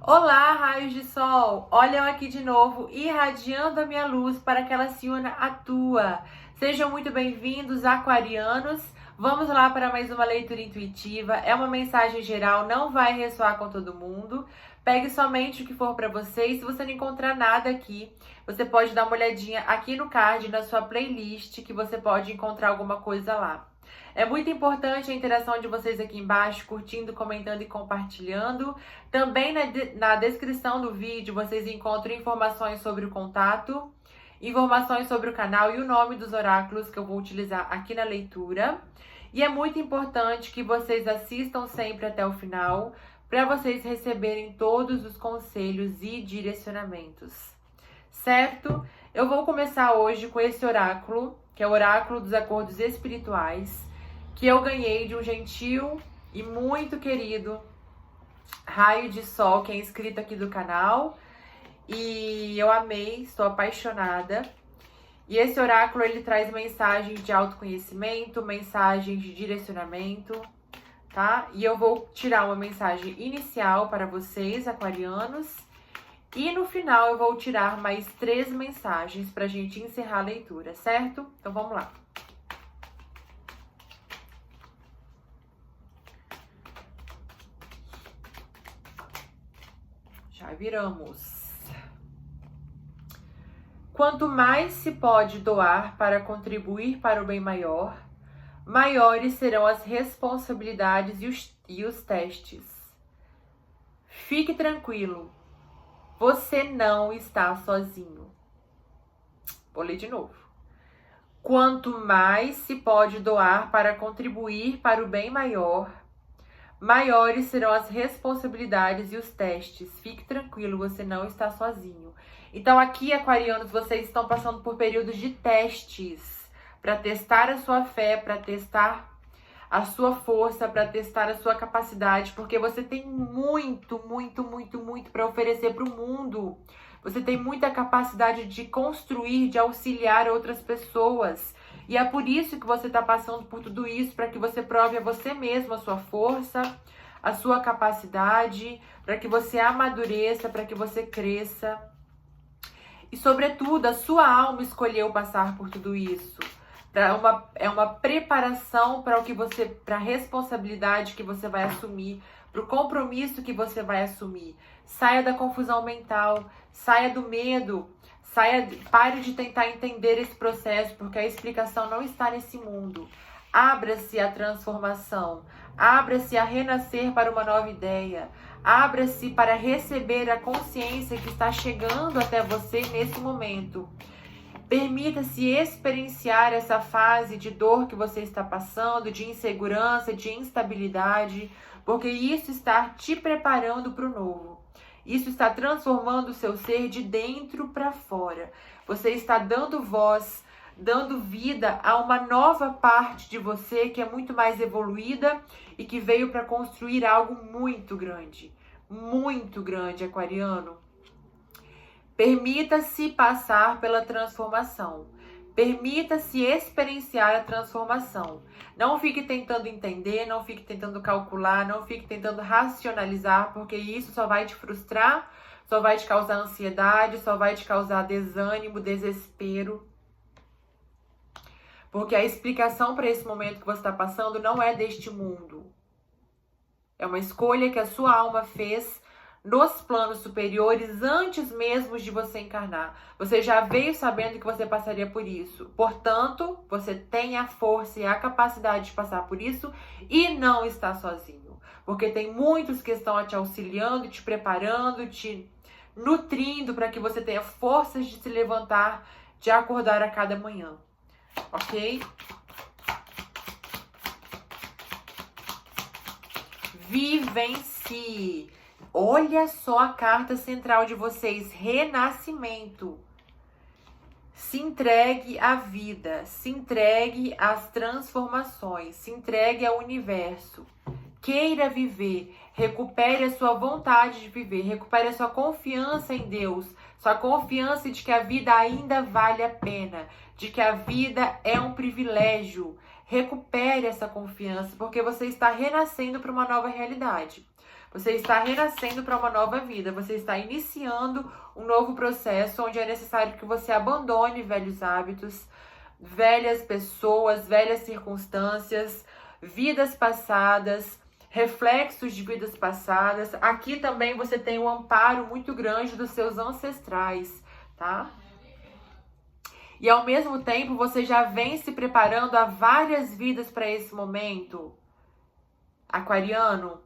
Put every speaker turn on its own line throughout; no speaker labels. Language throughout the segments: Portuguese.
Olá, raios de sol! Olha eu aqui de novo, irradiando a minha luz para que ela se una à tua. Sejam muito bem-vindos, aquarianos. Vamos lá para mais uma leitura intuitiva. É uma mensagem geral, não vai ressoar com todo mundo. Pegue somente o que for para você. E se você não encontrar nada aqui, você pode dar uma olhadinha aqui no card, na sua playlist, que você pode encontrar alguma coisa lá. É muito importante a interação de vocês aqui embaixo, curtindo, comentando e compartilhando. Também na descrição do vídeo vocês encontram informações sobre o contato, informações sobre o canal e o nome dos oráculos que eu vou utilizar aqui na leitura. E é muito importante que vocês assistam sempre até o final, para vocês receberem todos os conselhos e direcionamentos. Certo? Eu vou começar hoje com esse oráculo, que é o oráculo dos acordos espirituais, que eu ganhei de um gentil e muito querido raio de sol, que é inscrito aqui do canal. E eu amei, estou apaixonada. E esse oráculo, ele traz mensagens de autoconhecimento, mensagens de direcionamento, tá? E eu vou tirar uma mensagem inicial para vocês, aquarianos. E no final eu vou tirar mais 3 mensagens para a gente encerrar a leitura, certo? Então vamos lá. Já viramos. Quanto mais se pode doar para contribuir para o bem maior, maiores serão as responsabilidades e os testes. Fique tranquilo, você não está sozinho. Vou ler de novo. Quanto mais se pode doar para contribuir para o bem maior, maiores serão as responsabilidades e os testes. Fique tranquilo, você não está sozinho. Então aqui, aquarianos, vocês estão passando por períodos de testes para testar a sua fé, para testar a sua força, para testar a sua capacidade, porque você tem muito para oferecer para o mundo. Você tem muita capacidade de construir, de auxiliar outras pessoas. E é por isso que você está passando por tudo isso, para que você prove a você mesmo a sua força, a sua capacidade, para que você amadureça, para que você cresça. E, sobretudo, a sua alma escolheu passar por tudo isso. É uma preparação para a responsabilidade que você vai assumir, para o compromisso que você vai assumir. Saia da confusão mental, saia do medo, pare de tentar entender esse processo, porque a explicação não está nesse mundo. Abra-se à transformação, abra-se a renascer para uma nova ideia, abra-se para receber a consciência que está chegando até você nesse momento. Permita-se experienciar essa fase de dor que você está passando, de insegurança, de instabilidade, porque isso está te preparando para o novo. Isso está transformando o seu ser de dentro para fora. Você está dando voz, dando vida a uma nova parte de você que é muito mais evoluída e que veio para construir algo muito grande, aquariano. Permita-se passar pela transformação. Permita-se experienciar a transformação. Não fique tentando entender, não fique tentando calcular, não fique tentando racionalizar, porque isso só vai te frustrar, só vai te causar ansiedade, só vai te causar desânimo, desespero. Porque a explicação para esse momento que você está passando não é deste mundo. É uma escolha que a sua alma fez nos planos superiores antes mesmo de você encarnar. Você já veio sabendo que você passaria por isso. Portanto, você tem a força e a capacidade de passar por isso e não está sozinho. Porque tem muitos que estão te auxiliando, te preparando, te nutrindo para que você tenha forças de se levantar, de acordar a cada manhã. Ok? Vivencie. Olha só a carta central de vocês, renascimento. Se entregue à vida, se entregue às transformações, se entregue ao universo. Queira viver, recupere a sua vontade de viver, recupere a sua confiança em Deus, sua confiança de que a vida ainda vale a pena, de que a vida é um privilégio. Recupere essa confiança, porque você está renascendo para uma nova realidade. Você está renascendo para uma nova vida. Você está iniciando um novo processo onde é necessário que você abandone velhos hábitos, velhas pessoas, velhas circunstâncias, vidas passadas, reflexos de vidas passadas. Aqui também você tem um amparo muito grande dos seus ancestrais, tá? E ao mesmo tempo você já vem se preparando há várias vidas para esse momento, aquariano.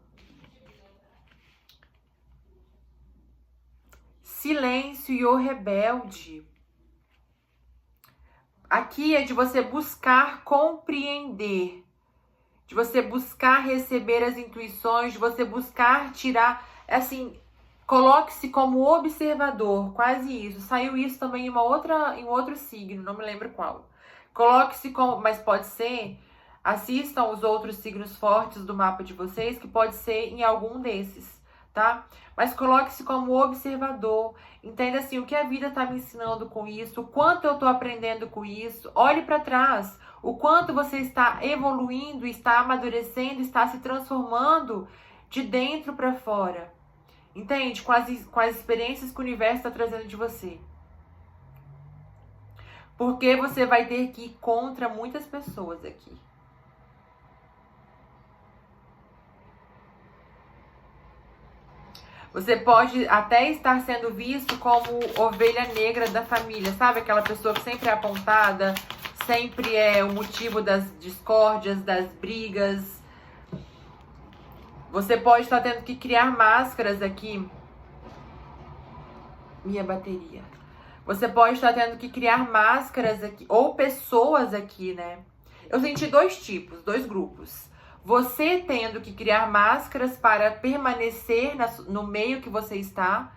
Silêncio e o rebelde. Aqui é de você buscar compreender, de você buscar receber as intuições, de você buscar tirar, assim, coloque-se como observador, quase isso. Saiu isso também em em um outro signo, não me lembro qual. Coloque-se como, mas pode ser, assistam os outros signos fortes do mapa de vocês, que pode ser em algum desses, tá? Mas coloque-se como observador. Entenda assim, o que a vida está me ensinando com isso, o quanto eu estou aprendendo com isso. Olhe para trás, o quanto você está evoluindo, está amadurecendo, está se transformando de dentro para fora. Entende? Com as experiências que o universo está trazendo de você. Porque você vai ter que ir contra muitas pessoas aqui. Você pode até estar sendo visto como ovelha negra da família, sabe? Aquela pessoa que sempre é apontada, sempre é o motivo das discórdias, das brigas. Você pode estar tendo que criar máscaras aqui. Minha bateria. Você pode estar tendo que criar máscaras aqui, ou pessoas aqui, né? Eu senti dois tipos, dois grupos. Você tendo que criar máscaras para permanecer no meio que você está.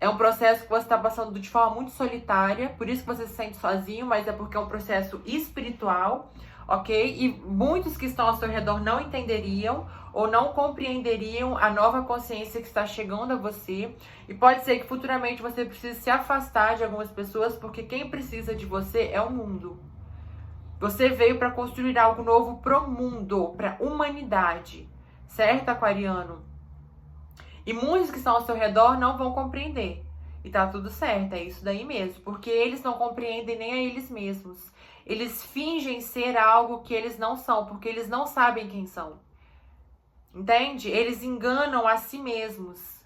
É um processo que você está passando de forma muito solitária, por isso que você se sente sozinho, mas é porque é um processo espiritual, ok? E muitos que estão ao seu redor não entenderiam ou não compreenderiam a nova consciência que está chegando a você. E pode ser que futuramente você precise se afastar de algumas pessoas, porque quem precisa de você é o mundo. Você veio para construir algo novo pro mundo, pra humanidade, certo, aquariano? E muitos que estão ao seu redor não vão compreender. E tá tudo certo, é isso daí mesmo. Porque eles não compreendem nem a eles mesmos. Eles fingem ser algo que eles não são, porque eles não sabem quem são. Entende? Eles enganam a si mesmos.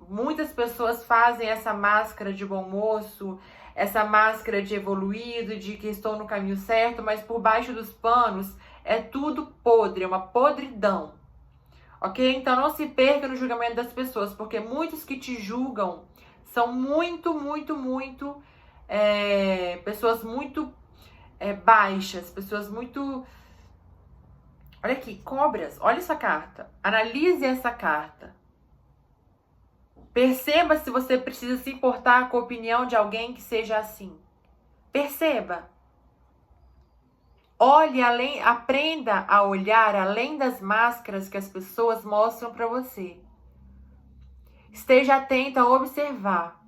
Muitas pessoas fazem essa máscara de bom moço, essa máscara de evoluído, de que estou no caminho certo, mas por baixo dos panos é tudo podre, é uma podridão. Ok? Então não se perca no julgamento das pessoas, porque muitos que te julgam são pessoas muito baixas, pessoas muito... Olha aqui, cobras, olha essa carta, analise essa carta. Perceba se você precisa se importar com a opinião de alguém que seja assim. Perceba. Olhe além, aprenda a olhar além das máscaras que as pessoas mostram para você. Esteja atento a observar.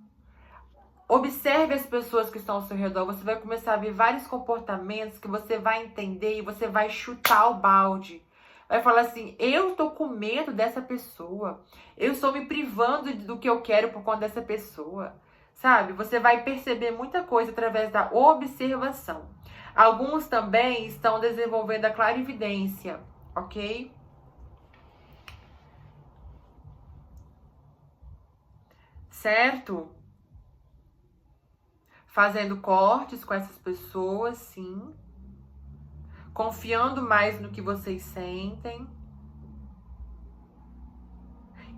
Observe as pessoas que estão ao seu redor. Você vai começar a ver vários comportamentos que você vai entender e você vai chutar o balde. Vai falar assim, eu tô com medo dessa pessoa. Eu estou me privando do que eu quero por conta dessa pessoa. Sabe? Você vai perceber muita coisa através da observação. Alguns também estão desenvolvendo a clarividência, ok? Certo? Fazendo cortes com essas pessoas, sim. Confiando mais no que vocês sentem.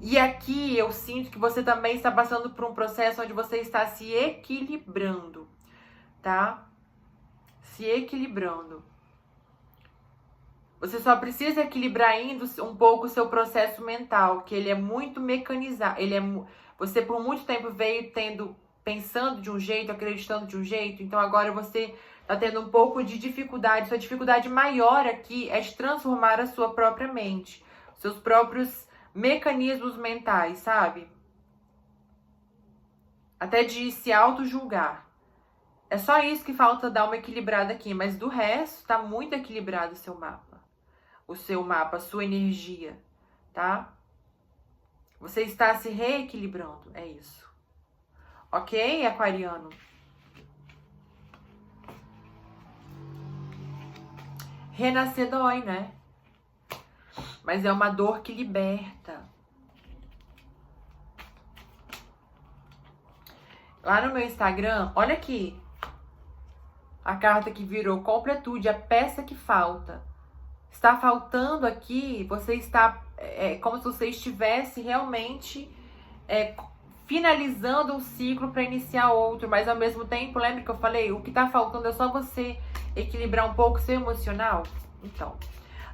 E aqui eu sinto que você também está passando por um processo onde você está se equilibrando, tá? Se equilibrando. Você só precisa equilibrar ainda um pouco o seu processo mental, que ele é muito mecanizado. Você por muito tempo veio pensando de um jeito, acreditando de um jeito, então agora você tá tendo um pouco de dificuldade. Sua dificuldade maior aqui é de transformar a sua própria mente, seus próprios mecanismos mentais, sabe? Até de se auto-julgar. É só isso que falta dar uma equilibrada aqui, mas do resto tá muito equilibrado o seu mapa. A sua energia, tá? Você está se reequilibrando, é isso. Ok, aquariano? Renascer dói, né? Mas é uma dor que liberta. Lá no meu Instagram, olha aqui. A carta que virou completude, a peça que falta. Está faltando aqui, você está... É como se você estivesse realmente finalizando um ciclo para iniciar outro. Mas ao mesmo tempo, lembra que eu falei? O que está faltando é só você equilibrar um pouco o seu emocional. Então,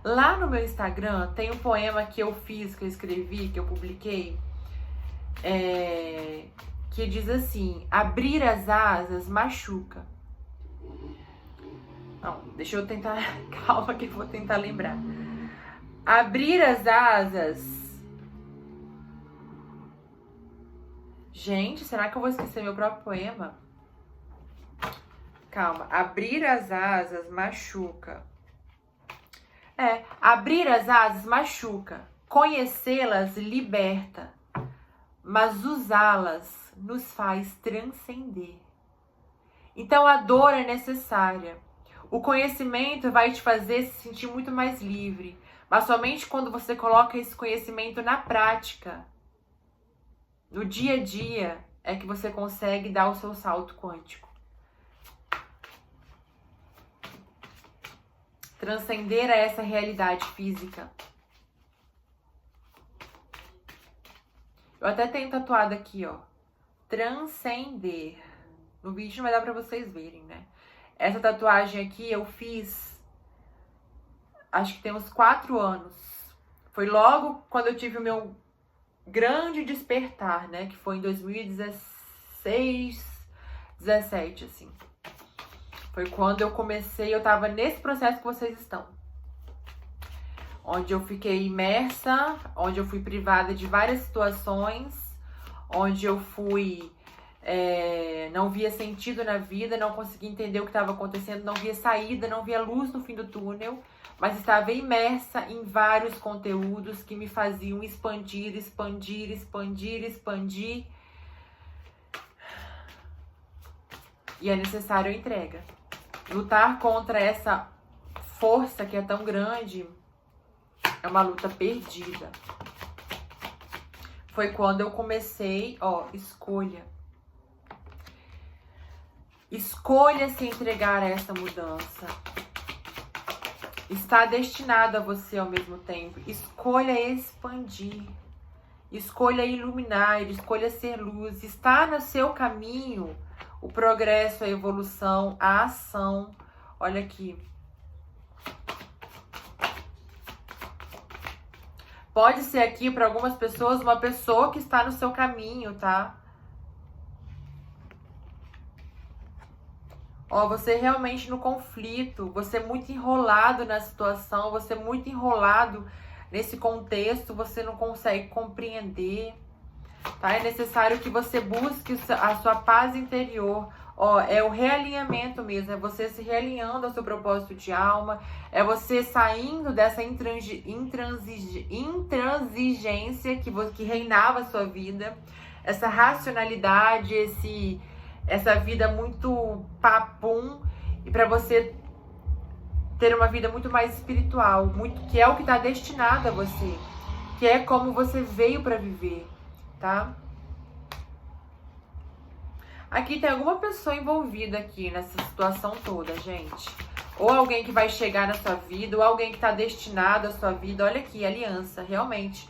lá no meu Instagram tem um poema que eu fiz, que eu escrevi, que eu publiquei. Que diz assim: abrir as asas machuca. Não, deixa eu tentar... Calma que eu vou tentar lembrar. Abrir as asas... Gente, será que eu vou esquecer meu próprio poema? Calma. Abrir as asas machuca. Abrir as asas machuca. Conhecê-las liberta. Mas usá-las nos faz transcender. Então a dor é necessária. O conhecimento vai te fazer se sentir muito mais livre. Mas somente quando você coloca esse conhecimento na prática, no dia a dia, é que você consegue dar o seu salto quântico. Transcender a essa realidade física. Eu até tenho tatuado aqui, ó. Transcender. No vídeo não vai dar pra vocês verem, né? Essa tatuagem aqui eu fiz, acho que tem uns 4 anos. Foi logo quando eu tive o meu grande despertar, né? Que foi em 2016, 17, assim. Foi quando eu comecei, eu tava nesse processo que vocês estão. Onde eu fiquei imersa, onde eu fui privada de várias situações, onde eu fui... não via sentido na vida, não conseguia entender o que estava acontecendo, não via saída, não via luz no fim do túnel, mas estava imersa em vários conteúdos que me faziam expandir, expandir, expandir, expandir. E é necessário a entrega. Lutar contra essa força que é tão grande é uma luta perdida. Foi quando eu comecei, escolha. Escolha se entregar a essa mudança. Está destinado a você ao mesmo tempo. Escolha expandir. Escolha iluminar. Escolha ser luz. Está no seu caminho o progresso, a evolução, a ação. Olha aqui. Pode ser aqui para algumas pessoas uma pessoa que está no seu caminho, tá? Você realmente no conflito, você muito enrolado na situação, você muito enrolado nesse contexto, você não consegue compreender, tá? É necessário que você busque a sua paz interior. É o realinhamento mesmo, é você se realinhando ao seu propósito de alma, é você saindo dessa intransigência que reinava a sua vida, essa racionalidade, essa vida muito papum, e para você ter uma vida muito mais espiritual, que é o que está destinado a você, que é como você veio para viver, tá? Aqui tem alguma pessoa envolvida aqui nessa situação toda, gente. Ou alguém que vai chegar na sua vida, ou alguém que está destinado à sua vida. Olha aqui, aliança, realmente.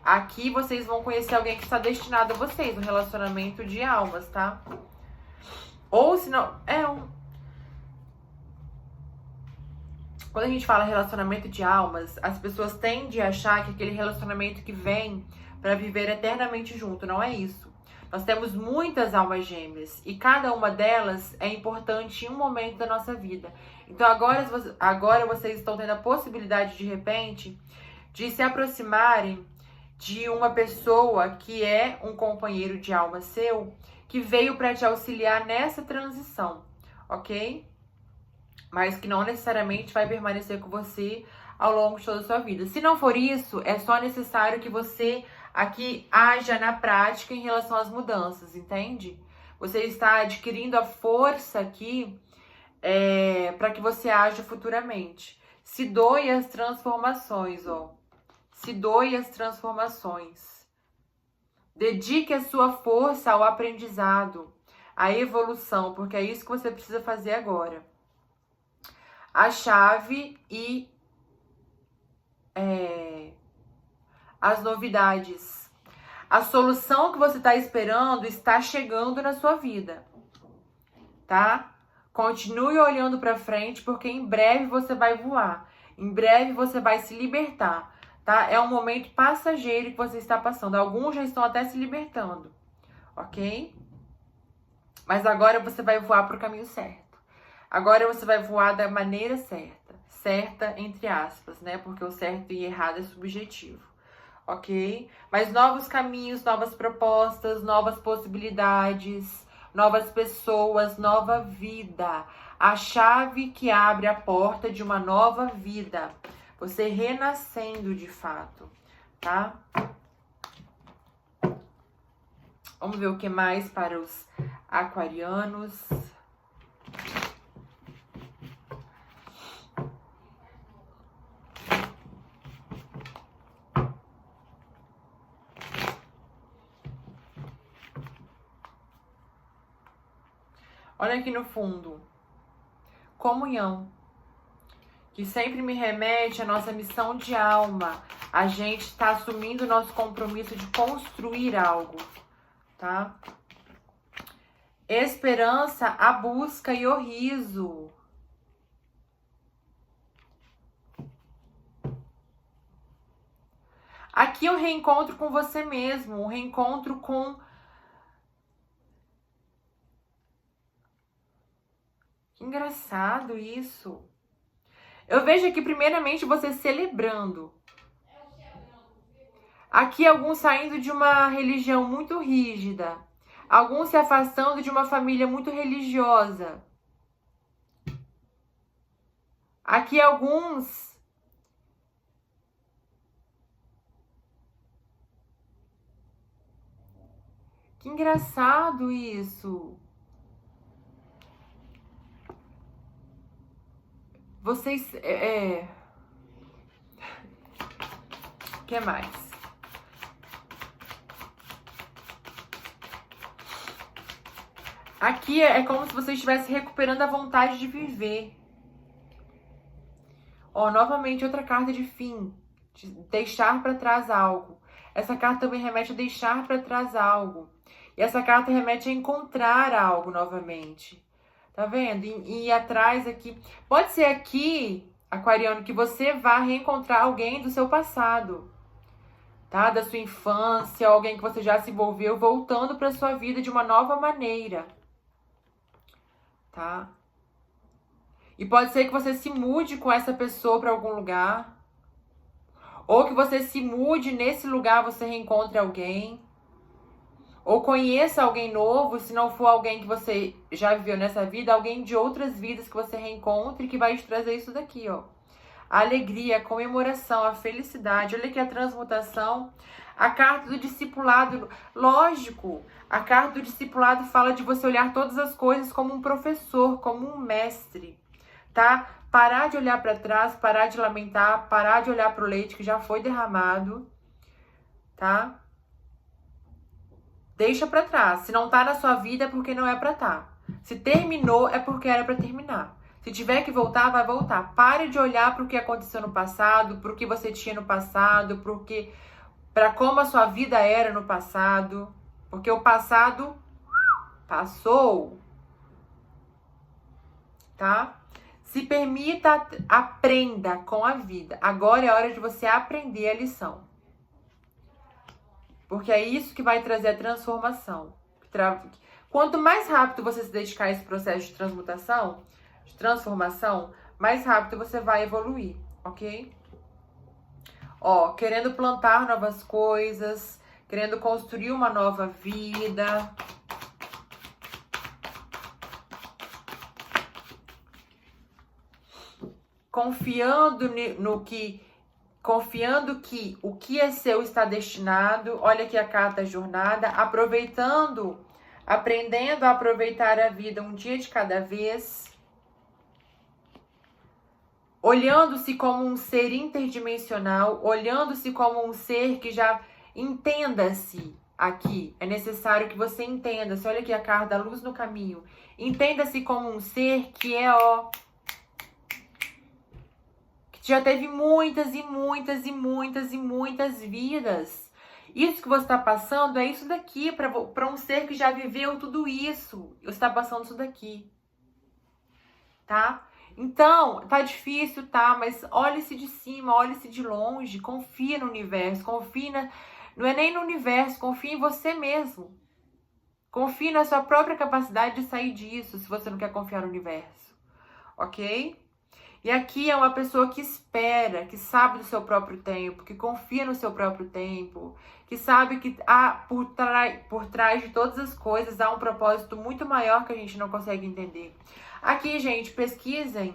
Aqui vocês vão conhecer alguém que está destinado a vocês, um relacionamento de almas, tá? Ou se não... Quando a gente fala relacionamento de almas, as pessoas tendem a achar que aquele relacionamento que vem para viver eternamente junto. Não é isso. Nós temos muitas almas gêmeas e cada uma delas é importante em um momento da nossa vida. Então agora vocês estão tendo a possibilidade, de repente, de se aproximarem de uma pessoa que é um companheiro de alma seu, que veio para te auxiliar nessa transição, ok? Mas que não necessariamente vai permanecer com você ao longo de toda a sua vida. Se não for isso, é só necessário que você Aqui, haja na prática em relação às mudanças, entende? Você está adquirindo a força aqui para que você haja futuramente. Se doe às transformações, ó. Se doe às transformações. Dedique a sua força ao aprendizado, à evolução, porque é isso que você precisa fazer agora. A chave e as novidades. A solução que você está esperando está chegando na sua vida, tá? Continue olhando para frente, porque em breve você vai voar. Em breve você vai se libertar, tá? É um momento passageiro que você está passando. Alguns já estão até se libertando, ok? Mas agora você vai voar para o caminho certo. Agora você vai voar da maneira certa. Certa, entre aspas, né? Porque o certo e errado é subjetivo. Ok? Mas novos caminhos, novas propostas, novas possibilidades, novas pessoas, nova vida. A chave que abre a porta de uma nova vida. Você renascendo de fato, tá? Vamos ver o que mais para os aquarianos. Olha aqui no fundo. Comunhão. Que sempre me remete à nossa missão de alma. A gente está assumindo o nosso compromisso de construir algo, tá? Esperança, a busca e o riso. Aqui o reencontro com você mesmo, o reencontro com... Que engraçado isso. Eu vejo aqui primeiramente você celebrando. Aqui alguns saindo de uma religião muito rígida. Alguns se afastando de uma família muito religiosa. Aqui alguns... Que engraçado isso. Vocês... O que mais? Aqui é como se você estivesse recuperando a vontade de viver. Ó, novamente outra carta de fim. De deixar para trás algo. Essa carta também remete a deixar para trás algo. E essa carta remete a encontrar algo novamente. Tá vendo? E atrás aqui. Pode ser aqui, aquariano, que você vá reencontrar alguém do seu passado. Tá? Da sua infância, alguém que você já se envolveu, voltando para sua vida de uma nova maneira. Tá? E pode ser que você se mude com essa pessoa para algum lugar. Ou que você se mude nesse lugar, você reencontre alguém. Ou conheça alguém novo, se não for alguém que você já viveu nessa vida, alguém de outras vidas que você reencontre, que vai te trazer isso daqui, ó. A alegria, a comemoração, a felicidade. Olha aqui a transmutação. A carta do discipulado, lógico, a carta do discipulado fala de você olhar todas as coisas como um professor, como um mestre, tá? Parar de olhar para trás, parar de lamentar, parar de olhar para o leite que já foi derramado, tá? Deixa para trás. Se não tá na sua vida é porque não é para tá. Se terminou é porque era para terminar. Se tiver que voltar, vai voltar. Pare de olhar para o que aconteceu no passado, para o que você tinha no passado, para como a sua vida era no passado, porque o passado passou, tá? Se permita, aprenda com a vida. Agora é hora de você aprender a lição. Porque é isso que vai trazer a transformação. Quanto mais rápido você se dedicar a esse processo de transmutação, de transformação, mais rápido você vai evoluir, ok? Ó, querendo plantar novas coisas, querendo construir uma nova vida. Confiando no que confiando que o que é seu está destinado. Olha aqui a carta da jornada, aprendendo a aproveitar a vida um dia de cada vez, olhando-se como um ser interdimensional, olhando-se como um ser que já entenda-se aqui. É necessário que você entenda-se. Olha aqui a carta da luz no caminho. Entenda-se como um ser que que já teve muitas e muitas vidas. Isso que você está passando é isso daqui, para um ser que já viveu tudo isso. Você está passando isso daqui. Tá? Então, tá difícil, tá? Mas olhe-se de cima, olhe-se de longe, confia no universo, não é nem no universo, confia em você mesmo. Confie na sua própria capacidade de sair disso, se você não quer confiar no universo, ok? E aqui é uma pessoa que espera, que sabe do seu próprio tempo, que confia no seu próprio tempo, que sabe que por trás de todas as coisas há um propósito muito maior que a gente não consegue entender. Aqui, gente, pesquisem.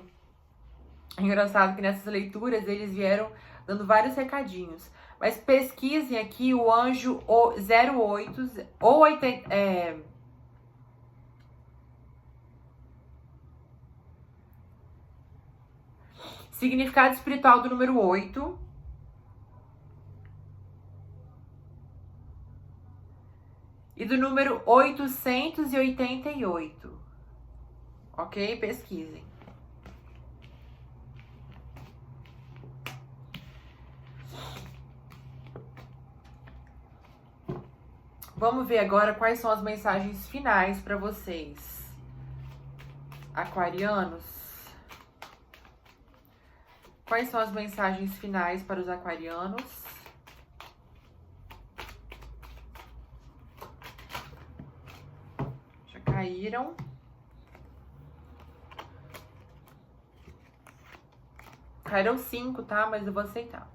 É engraçado que nessas leituras eles vieram dando vários recadinhos. Mas pesquisem aqui o anjo 08 ou 80... significado espiritual do número 8. E do número 888. Ok? Pesquisem. Vamos ver agora quais são as mensagens finais para vocês, aquarianos. Quais são as mensagens finais para os aquarianos? Já caíram. Caíram 5, tá? Mas eu vou aceitar.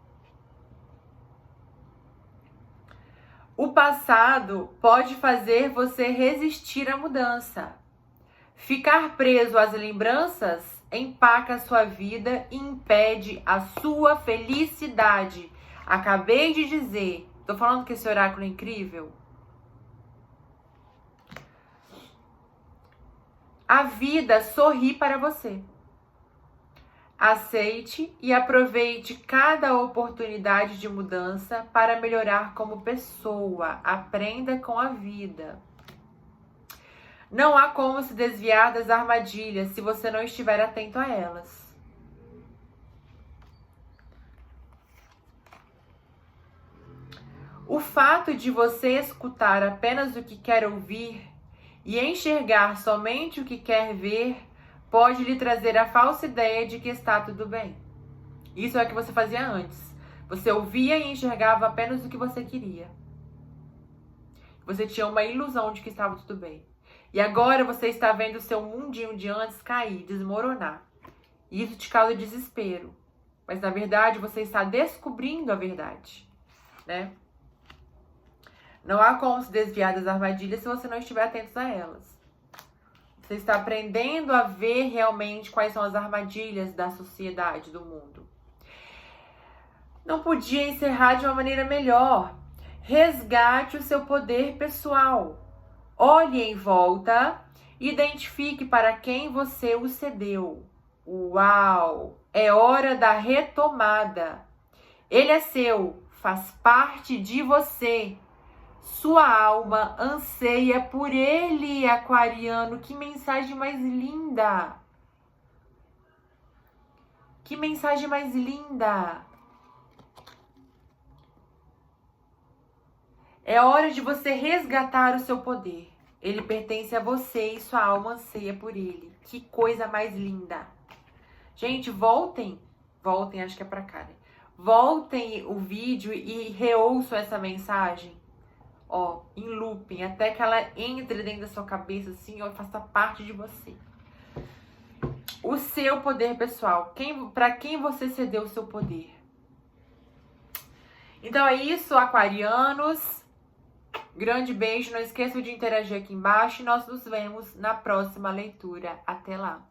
O passado pode fazer você resistir à mudança. Ficar preso às lembranças empaca a sua vida e impede a sua felicidade. Acabei de dizer. Tô falando que esse oráculo é incrível. A vida sorri para você. Aceite e aproveite cada oportunidade de mudança para melhorar como pessoa. Aprenda com a vida. Não há como se desviar das armadilhas se você não estiver atento a elas. O fato de você escutar apenas o que quer ouvir e enxergar somente o que quer ver pode lhe trazer a falsa ideia de que está tudo bem. Isso é o que você fazia antes. Você ouvia e enxergava apenas o que você queria. Você tinha uma ilusão de que estava tudo bem. E agora você está vendo o seu mundinho de antes cair, desmoronar. E isso te causa desespero. Mas na verdade você está descobrindo a verdade, né? Não há como se desviar das armadilhas se você não estiver atento a elas. Você está aprendendo a ver realmente quais são as armadilhas da sociedade, do mundo. Não podia encerrar de uma maneira melhor. Resgate o seu poder pessoal. Olhe em volta, identifique para quem você o cedeu. Uau! É hora da retomada. Ele é seu, faz parte de você. Sua alma anseia por ele, aquariano. Que mensagem mais linda! Que mensagem mais linda! É hora de você resgatar o seu poder. Ele pertence a você e sua alma anseia por ele. Que coisa mais linda! Gente, voltem, acho que é pra cá, né? Voltem o vídeo e reouçam essa mensagem. Ó, em looping, até que ela entre dentro da sua cabeça, assim, ó, faça parte de você. O seu poder pessoal. Para quem você cedeu o seu poder? Então é isso, aquarianos. Grande beijo, não esqueça de interagir aqui embaixo e nós nos vemos na próxima leitura. Até lá!